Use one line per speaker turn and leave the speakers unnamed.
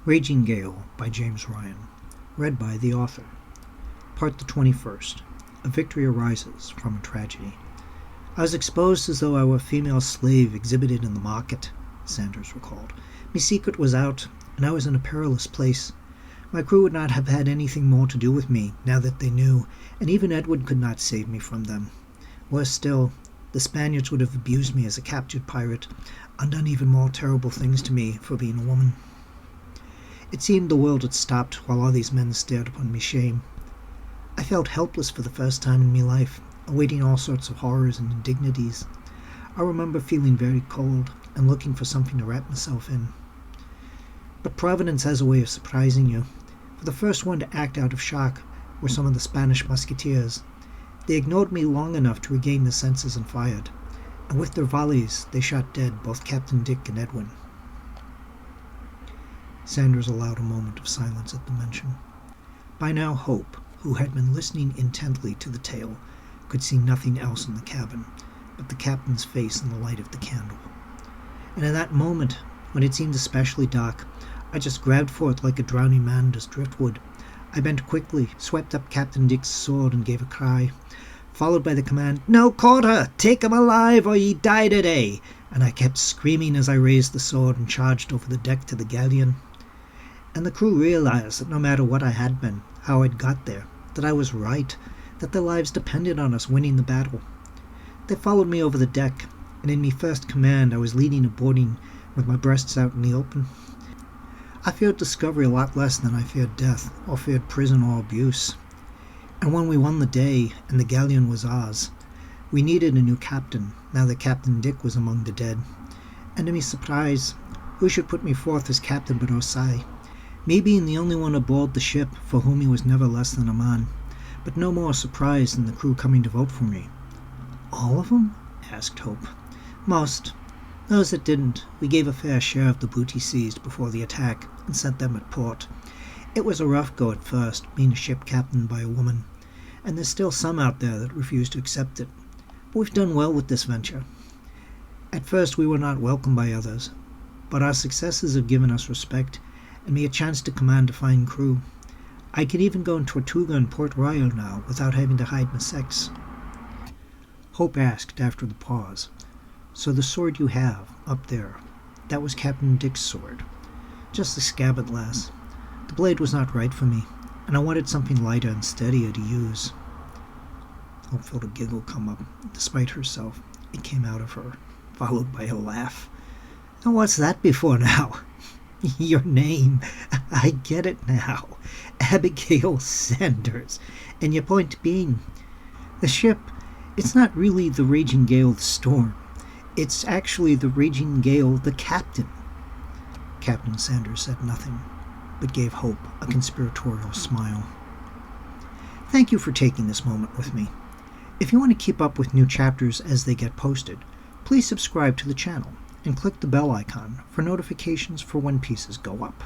Raging Gale by James Ryan. Read by the author. Part the 21st. A victory arises from a tragedy. I was exposed as though I were a female slave exhibited in the market, Sanders recalled. My secret was out, and I was in a perilous place. My crew would not have had anything more to do with me, now that they knew, and even Edward could not save me from them. Worse still, the Spaniards would have abused me as a captured pirate, and done even more terrible things to me for being a woman. It seemed the world had stopped while all these men stared upon me shame. I felt helpless for the first time in my life, awaiting all sorts of horrors and indignities. I remember feeling very cold and looking for something to wrap myself in. But Providence has a way of surprising you. For the first one to act out of shock were some of the Spanish musketeers. They ignored me long enough to regain their senses and fired, and with their volleys they shot dead both Captain Dick and Edwin. Sanders allowed a moment of silence at the mention. By now Hope, who had been listening intently to the tale, could see nothing else in the cabin but the captain's face in the light of the candle. And in that moment, when it seemed especially dark, I just grabbed for it like a drowning man does driftwood. I bent quickly, swept up Captain Dick's sword and gave a cry, followed by the command, "No quarter! Take him alive or ye die today!" And I kept screaming as I raised the sword and charged over the deck to the galleon. And the crew realized that no matter what I had been, how I'd got there, that I was right, that their lives depended on us winning the battle. They followed me over the deck, and in me first command I was leading a boarding with my breasts out in the open. I feared discovery a lot less than I feared death, or feared prison or abuse. And when we won the day, and the galleon was ours, we needed a new captain, now that Captain Dick was among the dead. And to my surprise, who should put me forth as captain but Osai? Me being the only one aboard the ship for whom he was never less than a man, but no more surprised than the crew coming to vote for me. "All of them?" asked Hope. "Most. Those that didn't, we gave a fair share of the booty seized before the attack and sent them at port. It was a rough go at first, being a ship captained by a woman, and there's still some out there that refuse to accept it. But we've done well with this venture. At first we were not welcomed by others, but our successes have given us respect and me a chance to command a fine crew. I can even go in Tortuga and Port Royal now without having to hide my sex." Hope asked after the pause, "So the sword you have, up there, that was Captain Dick's sword?" "Just a scabbard, lass. The blade was not right for me, and I wanted something lighter and steadier to use." Hope felt a giggle come up. Despite herself, it came out of her, followed by a laugh. "And what's that before now?" "Your name. I get it now. Abigail Sanders. And your point being, the ship, it's not really the Raging Gale the Storm. It's actually the Raging Gale the Captain." Captain Sanders said nothing, but gave Hope a conspiratorial smile. "Thank you for taking this moment with me. If you want to keep up with new chapters as they get posted, please subscribe to the channel and click the bell icon for notifications for when pieces go up.